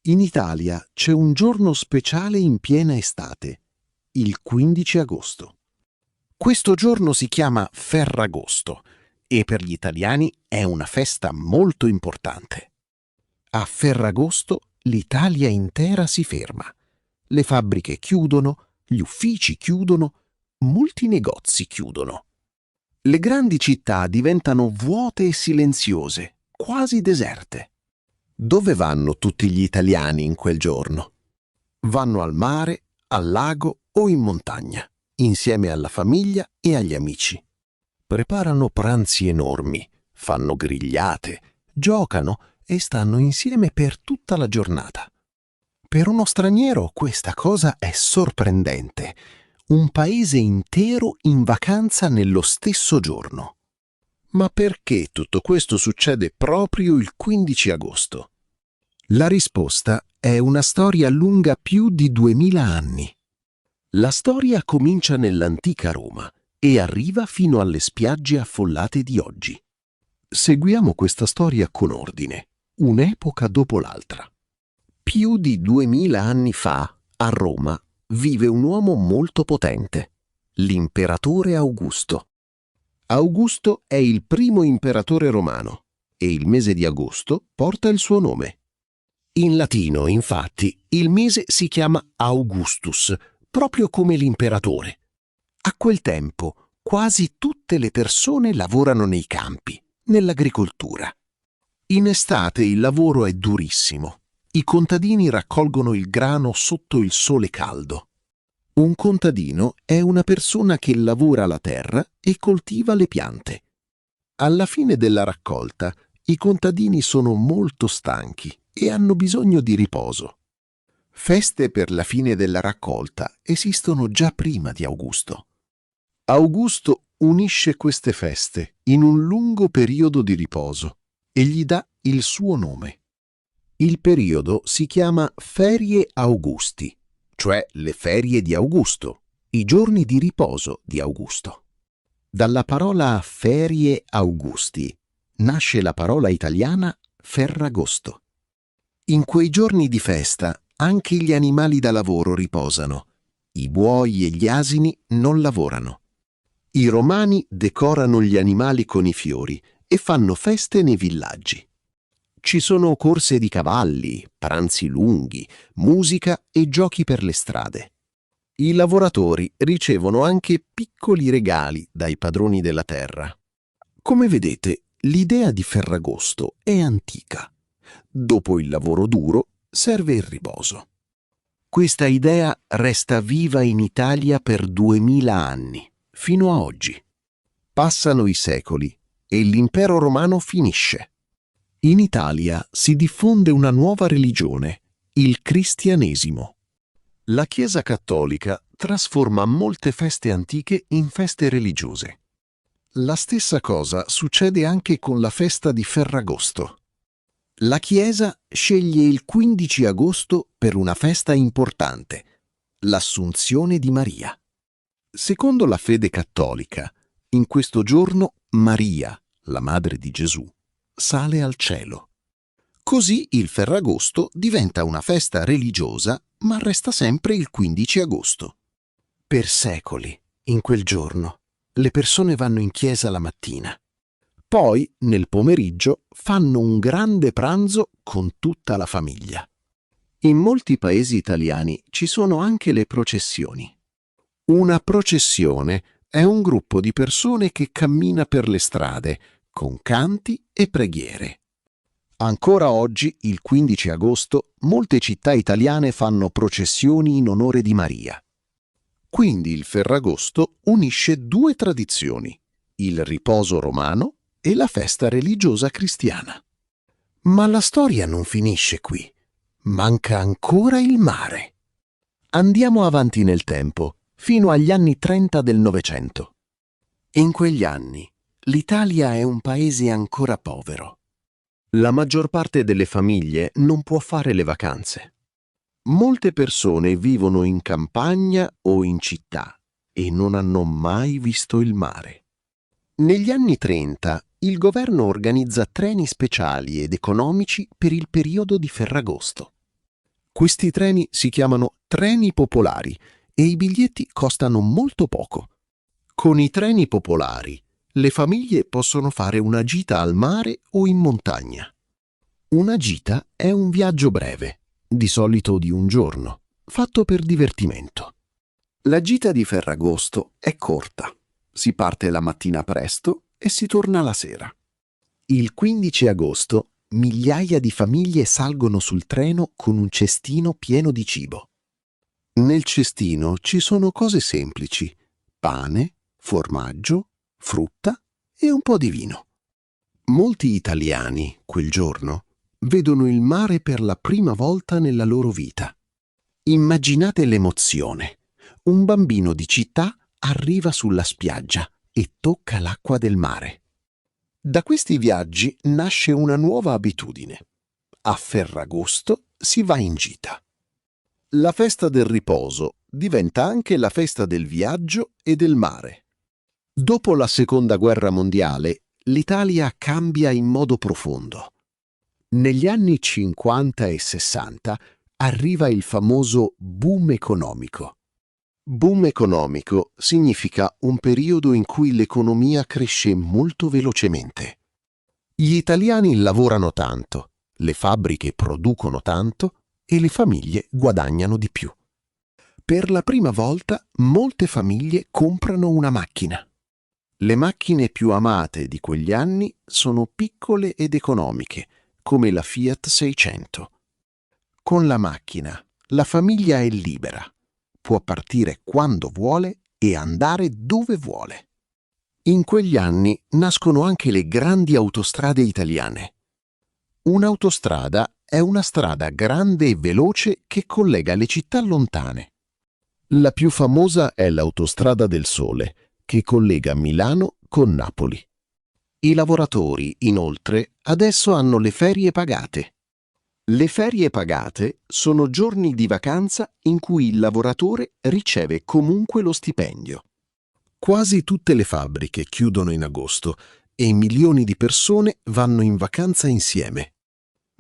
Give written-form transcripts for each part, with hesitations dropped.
In Italia c'è un giorno speciale in piena estate, il 15 agosto. Questo giorno si chiama Ferragosto e per gli italiani è una festa molto importante. A Ferragosto l'Italia intera si ferma. Le fabbriche chiudono, gli uffici chiudono, molti negozi chiudono. Le grandi città diventano vuote e silenziose, quasi deserte. Dove vanno tutti gli italiani in quel giorno? Vanno al mare, al lago o in montagna, insieme alla famiglia e agli amici. Preparano pranzi enormi, fanno grigliate, giocano e stanno insieme per tutta la giornata. Per uno straniero questa cosa è sorprendente. Un paese intero in vacanza nello stesso giorno. Ma perché tutto questo succede proprio il 15 agosto? La risposta è una storia lunga più di 2000 anni. La storia comincia nell'antica Roma e arriva fino alle spiagge affollate di oggi. Seguiamo questa storia con ordine, un'epoca dopo l'altra. Più di 2000 anni fa, a Roma, vive un uomo molto potente, l'imperatore Augusto. Augusto è il primo imperatore romano e il mese di agosto porta il suo nome. In latino, infatti, il mese si chiama Augustus, proprio come l'imperatore. A quel tempo, quasi tutte le persone lavorano nei campi, nell'agricoltura. In estate il lavoro è durissimo. I contadini raccolgono il grano sotto il sole caldo. Un contadino è una persona che lavora la terra e coltiva le piante. Alla fine della raccolta, i contadini sono molto stanchi e hanno bisogno di riposo. Feste per la fine della raccolta esistono già prima di Augusto. Augusto unisce queste feste in un lungo periodo di riposo e gli dà il suo nome. Il periodo si chiama Ferie Augusti, cioè le ferie di Augusto, i giorni di riposo di Augusto. Dalla parola Ferie Augusti nasce la parola italiana Ferragosto. In quei giorni di festa anche gli animali da lavoro riposano. I buoi e gli asini non lavorano. I romani decorano gli animali con i fiori e fanno feste nei villaggi. Ci sono corse di cavalli, pranzi lunghi, musica e giochi per le strade. I lavoratori ricevono anche piccoli regali dai padroni della terra. Come vedete, l'idea di Ferragosto è antica. Dopo il lavoro duro serve il riposo. Questa idea resta viva in Italia per 2000 anni, fino a oggi. Passano i secoli e l'impero romano finisce. In Italia si diffonde una nuova religione, il cristianesimo. La Chiesa cattolica trasforma molte feste antiche in feste religiose. La stessa cosa succede anche con la festa di Ferragosto. La Chiesa sceglie il 15 agosto per una festa importante, l'Assunzione di Maria. Secondo la fede cattolica, in questo giorno Maria, la madre di Gesù, sale al cielo. Così il Ferragosto diventa una festa religiosa, ma resta sempre il 15 agosto. Per secoli, in quel giorno, le persone vanno in chiesa la mattina. Poi, nel pomeriggio, fanno un grande pranzo con tutta la famiglia. In molti paesi italiani ci sono anche le processioni. Una processione è un gruppo di persone che cammina per le strade, con canti e preghiere. Ancora oggi, il 15 agosto, molte città italiane fanno processioni in onore di Maria. Quindi il Ferragosto unisce due tradizioni, il riposo romano e la festa religiosa cristiana. Ma la storia non finisce qui. Manca ancora il mare. Andiamo avanti nel tempo, fino agli anni 30 del Novecento. In quegli anni, l'Italia è un paese ancora povero. La maggior parte delle famiglie non può fare le vacanze. Molte persone vivono in campagna o in città e non hanno mai visto il mare. Negli anni 30 il governo organizza treni speciali ed economici per il periodo di Ferragosto. Questi treni si chiamano treni popolari e i biglietti costano molto poco. Con i treni popolari le famiglie possono fare una gita al mare o in montagna. Una gita è un viaggio breve, di solito di un giorno, fatto per divertimento. La gita di Ferragosto è corta. Si parte la mattina presto e si torna la sera. Il 15 agosto migliaia di famiglie salgono sul treno con un cestino pieno di cibo. Nel cestino ci sono cose semplici: pane, formaggio, frutta e un po' di vino. Molti italiani, quel giorno, vedono il mare per la prima volta nella loro vita. Immaginate l'emozione. Un bambino di città arriva sulla spiaggia e tocca l'acqua del mare. Da questi viaggi nasce una nuova abitudine. A Ferragosto si va in gita. La festa del riposo diventa anche la festa del viaggio e del mare. Dopo la Seconda Guerra Mondiale, l'Italia cambia in modo profondo. Negli anni 50 e 60 arriva il famoso boom economico. Boom economico significa un periodo in cui l'economia cresce molto velocemente. Gli italiani lavorano tanto, le fabbriche producono tanto e le famiglie guadagnano di più. Per la prima volta molte famiglie comprano una macchina. Le macchine più amate di quegli anni sono piccole ed economiche, come la Fiat 600. Con la macchina la famiglia è libera. Può partire quando vuole e andare dove vuole. In quegli anni nascono anche le grandi autostrade italiane. Un'autostrada è una strada grande e veloce che collega le città lontane. La più famosa è l'Autostrada del Sole, che collega Milano con Napoli. I lavoratori, inoltre, adesso hanno le ferie pagate. Le ferie pagate sono giorni di vacanza in cui il lavoratore riceve comunque lo stipendio. Quasi tutte le fabbriche chiudono in agosto e milioni di persone vanno in vacanza insieme.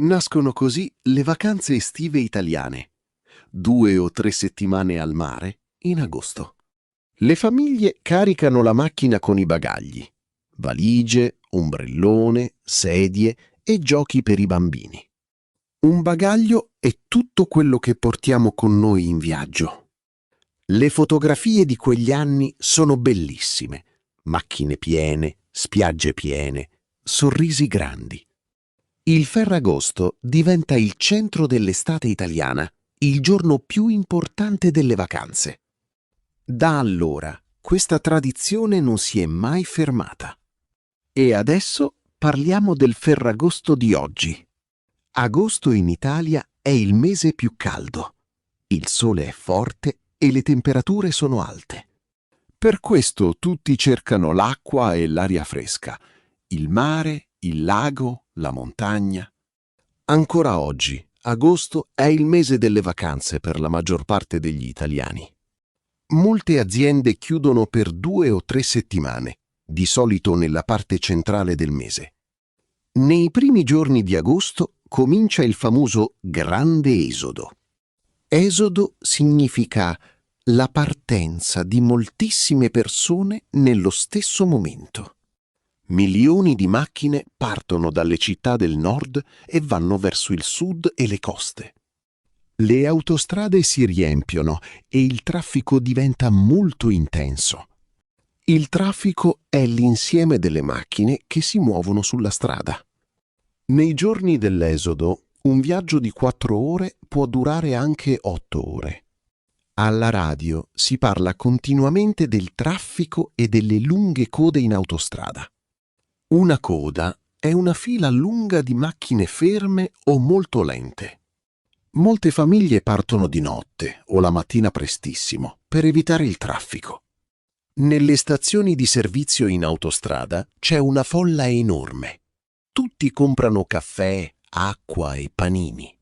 Nascono così le vacanze estive italiane, 2 o 3 settimane al mare in agosto. Le famiglie caricano la macchina con i bagagli, valigie, ombrellone, sedie e giochi per i bambini. Un bagaglio è tutto quello che portiamo con noi in viaggio. Le fotografie di quegli anni sono bellissime. Macchine piene, spiagge piene, sorrisi grandi. Il Ferragosto diventa il centro dell'estate italiana, il giorno più importante delle vacanze. Da allora questa tradizione non si è mai fermata. E adesso parliamo del Ferragosto di oggi. Agosto in Italia è il mese più caldo. Il sole è forte e le temperature sono alte. Per questo tutti cercano l'acqua e l'aria fresca, il mare, il lago, la montagna. Ancora oggi, agosto è il mese delle vacanze per la maggior parte degli italiani. Molte aziende chiudono per 2 o 3 settimane, di solito nella parte centrale del mese. Nei primi giorni di agosto comincia il famoso grande esodo. Esodo significa la partenza di moltissime persone nello stesso momento. Milioni di macchine partono dalle città del nord e vanno verso il sud e le coste. Le autostrade si riempiono e il traffico diventa molto intenso. Il traffico è l'insieme delle macchine che si muovono sulla strada. Nei giorni dell'esodo, un viaggio di 4 ore può durare anche 8 ore. Alla radio si parla continuamente del traffico e delle lunghe code in autostrada. Una coda è una fila lunga di macchine ferme o molto lente. Molte famiglie partono di notte o la mattina prestissimo per evitare il traffico. Nelle stazioni di servizio in autostrada c'è una folla enorme. Tutti comprano caffè, acqua e panini.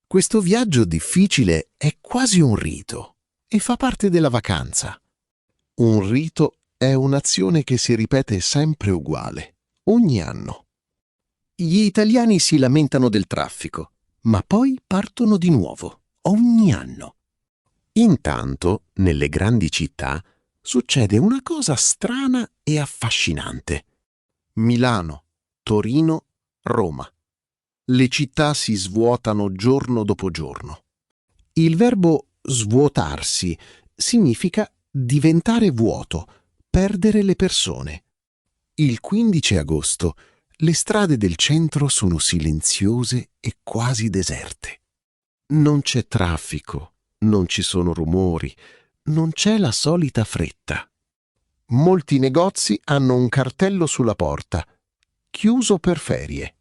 Questo viaggio difficile è quasi un rito e fa parte della vacanza. Un rito è un'azione che si ripete sempre uguale, ogni anno. Gli italiani si lamentano del traffico, ma poi partono di nuovo. ogni anno. Intanto, nelle grandi città, succede una cosa strana e affascinante. Milano, Torino, Roma. Le città si svuotano giorno dopo giorno. Il verbo svuotarsi significa diventare vuoto, perdere le persone. Il 15 agosto le strade del centro sono silenziose e quasi deserte. Non c'è traffico, non ci sono rumori, non c'è la solita fretta. Molti negozi hanno un cartello sulla porta: chiuso per ferie.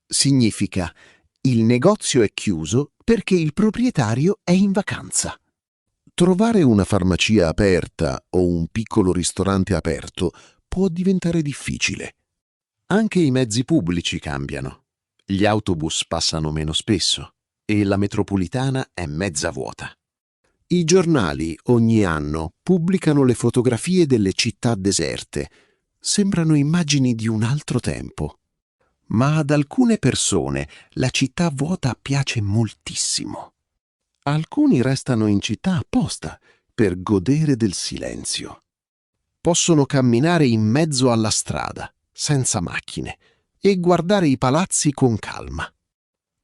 Significa il negozio è chiuso perché il proprietario è in vacanza. Trovare una farmacia aperta o un piccolo ristorante aperto può diventare difficile. Anche i mezzi pubblici cambiano. Gli autobus passano meno spesso e la metropolitana è mezza vuota. I giornali ogni anno pubblicano le fotografie delle città deserte. Sembrano immagini di un altro tempo. Ma ad alcune persone la città vuota piace moltissimo. Alcuni restano in città apposta per godere del silenzio. Possono camminare in mezzo alla strada, senza macchine, e guardare i palazzi con calma.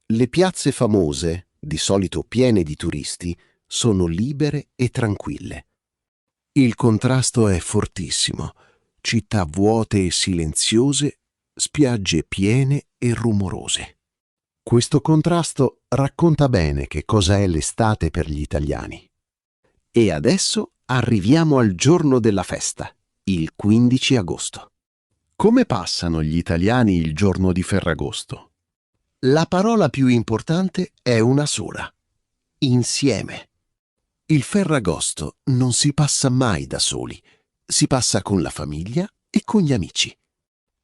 Le piazze famose, di solito piene di turisti, sono libere e tranquille. Il contrasto è fortissimo: città vuote e silenziose, spiagge piene e rumorose. Questo contrasto racconta bene che cosa è l'estate per gli italiani. E adesso arriviamo al giorno della festa, il 15 agosto. Come passano gli italiani il giorno di Ferragosto? La parola più importante è una sola: insieme. Il Ferragosto non si passa mai da soli, si passa con la famiglia e con gli amici.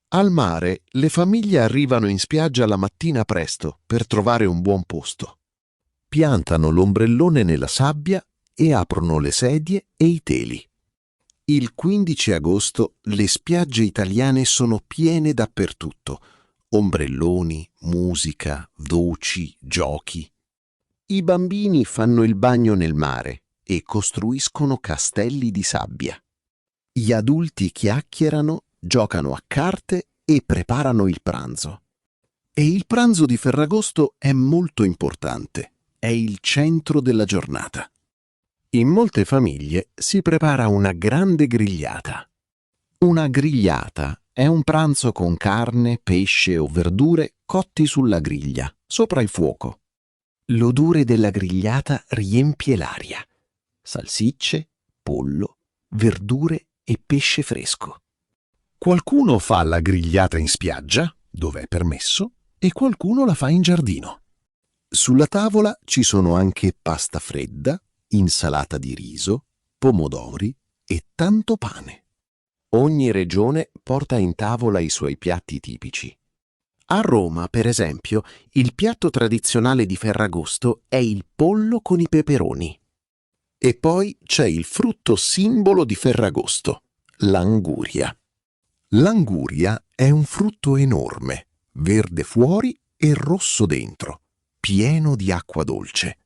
Al mare le famiglie arrivano in spiaggia la mattina presto per trovare un buon posto. Piantano l'ombrellone nella sabbia e aprono le sedie e i teli. Il 15 agosto le spiagge italiane sono piene dappertutto: ombrelloni, musica, voci, giochi. I bambini fanno il bagno nel mare e costruiscono castelli di sabbia. Gli adulti chiacchierano, giocano a carte e preparano il pranzo. E il pranzo di Ferragosto è molto importante, è il centro della giornata. In molte famiglie si prepara una grande grigliata. Una grigliata è un pranzo con carne, pesce o verdure cotti sulla griglia, sopra il fuoco. L'odore della grigliata riempie l'aria: salsicce, pollo, verdure e pesce fresco. Qualcuno fa la grigliata in spiaggia, dove è permesso, e qualcuno la fa in giardino. Sulla tavola ci sono anche pasta fredda, insalata di riso, pomodori e tanto pane. Ogni regione porta in tavola i suoi piatti tipici. A Roma, per esempio, il piatto tradizionale di Ferragosto è il pollo con i peperoni. E poi c'è il frutto simbolo di Ferragosto, l'anguria. L'anguria è un frutto enorme, verde fuori e rosso dentro, pieno di acqua dolce.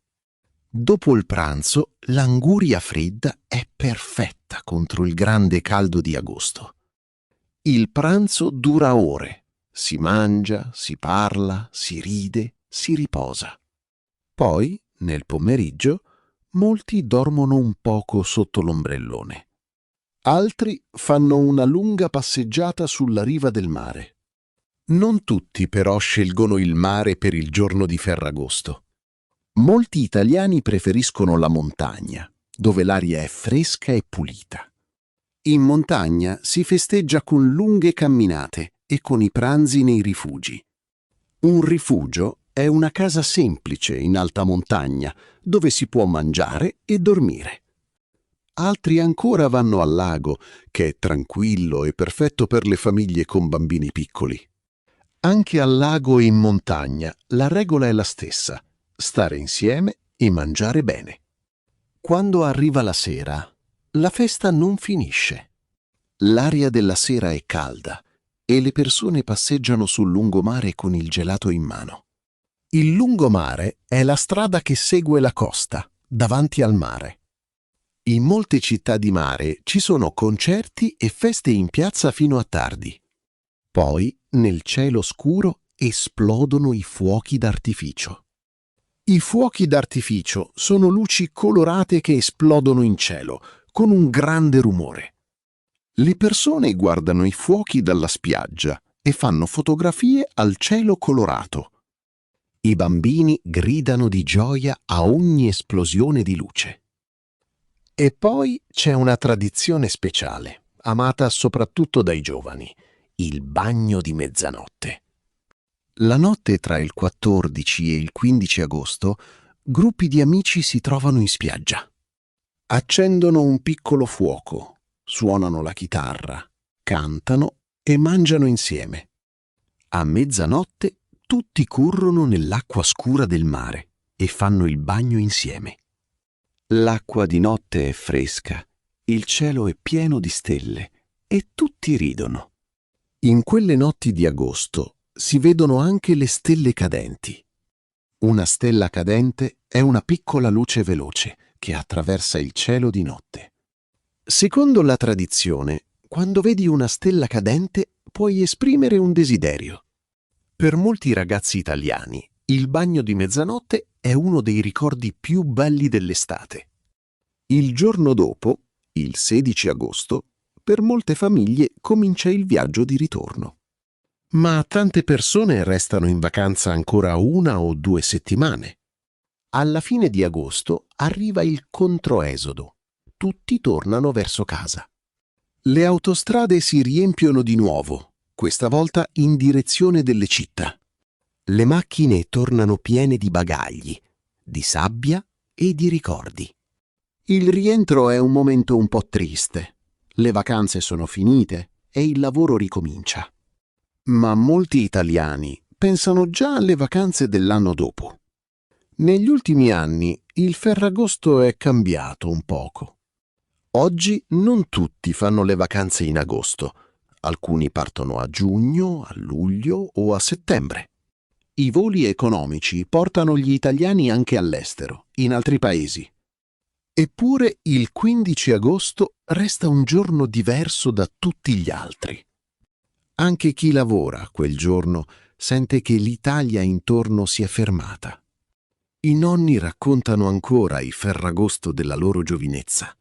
Dopo il pranzo, l'anguria fredda è perfetta contro il grande caldo di agosto. Il pranzo dura ore. Si mangia, si parla, si ride, si riposa. Poi, nel pomeriggio, molti dormono un poco sotto l'ombrellone. Altri fanno una lunga passeggiata sulla riva del mare. Non tutti però scelgono il mare per il giorno di Ferragosto. Molti italiani preferiscono la montagna, dove l'aria è fresca e pulita. In montagna si festeggia con lunghe camminate e con i pranzi nei rifugi. Un rifugio è una casa semplice in alta montagna, dove si può mangiare e dormire. Altri ancora vanno al lago, che è tranquillo e perfetto per le famiglie con bambini piccoli. Anche al lago e in montagna la regola è la stessa: stare insieme e mangiare bene. Quando arriva la sera, la festa non finisce. L'aria della sera è calda e le persone passeggiano sul lungomare con il gelato in mano. Il lungomare è la strada che segue la costa, davanti al mare. In molte città di mare ci sono concerti e feste in piazza fino a tardi. Poi, nel cielo scuro, esplodono i fuochi d'artificio. I fuochi d'artificio sono luci colorate che esplodono in cielo, con un grande rumore. Le persone guardano i fuochi dalla spiaggia e fanno fotografie al cielo colorato. I bambini gridano di gioia a ogni esplosione di luce. E poi c'è una tradizione speciale, amata soprattutto dai giovani, il bagno di mezzanotte. La notte tra il 14 e il 15 agosto, gruppi di amici si trovano in spiaggia. Accendono un piccolo fuoco, suonano la chitarra, cantano e mangiano insieme. A mezzanotte tutti corrono nell'acqua scura del mare e fanno il bagno insieme. L'acqua di notte è fresca, il cielo è pieno di stelle e tutti ridono. In quelle notti di agosto si vedono anche le stelle cadenti. Una stella cadente è una piccola luce veloce che attraversa il cielo di notte. Secondo la tradizione, quando vedi una stella cadente puoi esprimere un desiderio. Per molti ragazzi italiani, il bagno di mezzanotte è uno dei ricordi più belli dell'estate. Il giorno dopo, il 16 agosto, per molte famiglie comincia il viaggio di ritorno. Ma tante persone restano in vacanza ancora 1 o 2 settimane. Alla fine di agosto arriva il controesodo. Tutti tornano verso casa. Le autostrade si riempiono di nuovo, questa volta in direzione delle città. Le macchine tornano piene di bagagli, di sabbia e di ricordi. Il rientro è un momento un po' triste. Le vacanze sono finite e il lavoro ricomincia. Ma molti italiani pensano già alle vacanze dell'anno dopo. Negli ultimi anni il Ferragosto è cambiato un poco. Oggi non tutti fanno le vacanze in agosto. Alcuni partono a giugno, a luglio o a settembre. I voli economici portano gli italiani anche all'estero, in altri paesi. Eppure il 15 agosto resta un giorno diverso da tutti gli altri. Anche chi lavora quel giorno sente che l'Italia intorno si è fermata. I nonni raccontano ancora i Ferragosto della loro giovinezza.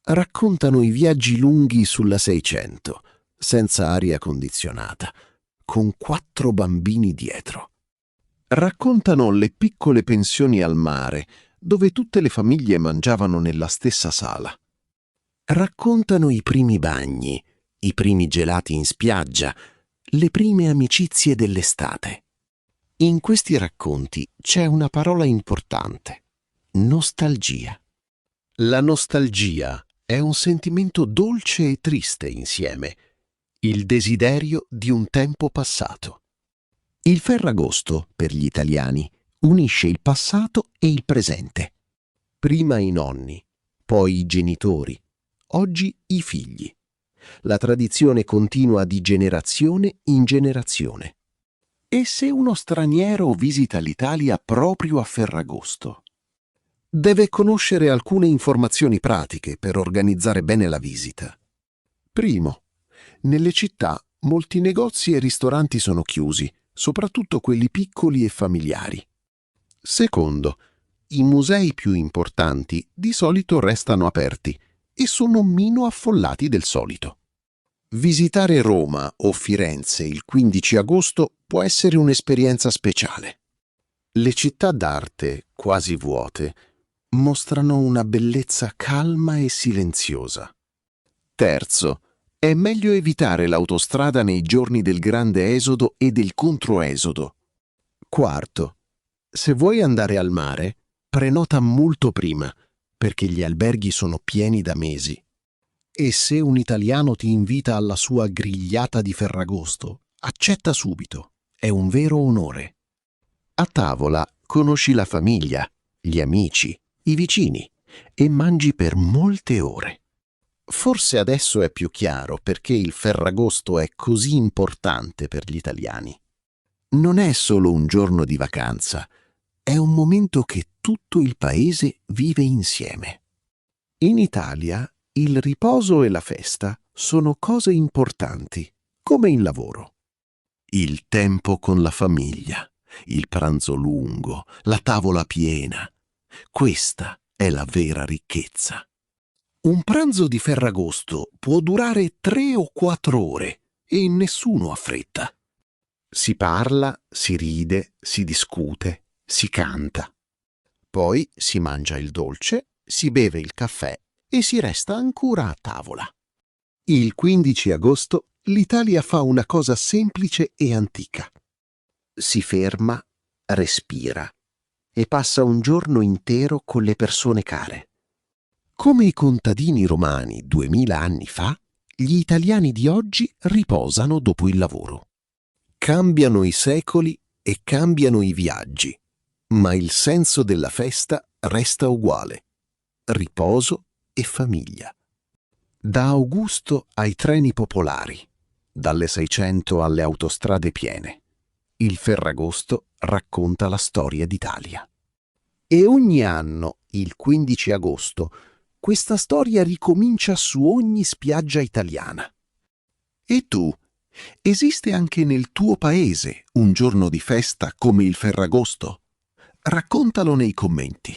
Raccontano i viaggi lunghi sulla 600, senza aria condizionata, con 4 bambini dietro. Raccontano le piccole pensioni al mare, dove tutte le famiglie mangiavano nella stessa sala. Raccontano i primi bagni, i primi gelati in spiaggia, le prime amicizie dell'estate. In questi racconti c'è una parola importante: nostalgia. La nostalgia è un sentimento dolce e triste insieme, il desiderio di un tempo passato. Il Ferragosto, per gli italiani, unisce il passato e il presente. Prima i nonni, poi i genitori, oggi i figli. La tradizione continua di generazione in generazione. E se uno straniero visita l'Italia proprio a Ferragosto? Deve conoscere alcune informazioni pratiche per organizzare bene la visita. Primo, nelle città molti negozi e ristoranti sono chiusi, soprattutto quelli piccoli e familiari. Secondo, i musei più importanti di solito restano aperti e sono meno affollati del solito. Visitare Roma o Firenze il 15 agosto può essere un'esperienza speciale. Le città d'arte, quasi vuote, mostrano una bellezza calma e silenziosa. Terzo, è meglio evitare l'autostrada nei giorni del grande esodo e del controesodo. Quarto, se vuoi andare al mare, prenota molto prima, perché gli alberghi sono pieni da mesi. E se un italiano ti invita alla sua grigliata di Ferragosto, accetta subito, è un vero onore. A tavola conosci la famiglia, gli amici, i vicini e mangi per molte ore. Forse adesso è più chiaro perché il Ferragosto è così importante per gli italiani. Non è solo un giorno di vacanza, è un momento che tutto il paese vive insieme. In Italia il riposo e la festa sono cose importanti, come il lavoro. Il tempo con la famiglia, il pranzo lungo, la tavola piena. Questa è la vera ricchezza. Un pranzo di Ferragosto può durare 3 o 4 ore e nessuno ha fretta. Si parla, si ride, si discute, si canta. Poi si mangia il dolce, si beve il caffè e si resta ancora a tavola. Il 15 agosto l'Italia fa una cosa semplice e antica. Si ferma, respira e passa un giorno intero con le persone care. Come i contadini romani 2000 anni fa, gli italiani di oggi riposano dopo il lavoro. Cambiano i secoli e cambiano i viaggi, ma il senso della festa resta uguale: riposo e famiglia. Da Augusto ai treni popolari, dalle 600 alle autostrade piene, il Ferragosto racconta la storia d'Italia. E ogni anno, il 15 agosto, questa storia ricomincia su ogni spiaggia italiana. E tu? Esiste anche nel tuo paese un giorno di festa come il Ferragosto? Raccontalo nei commenti.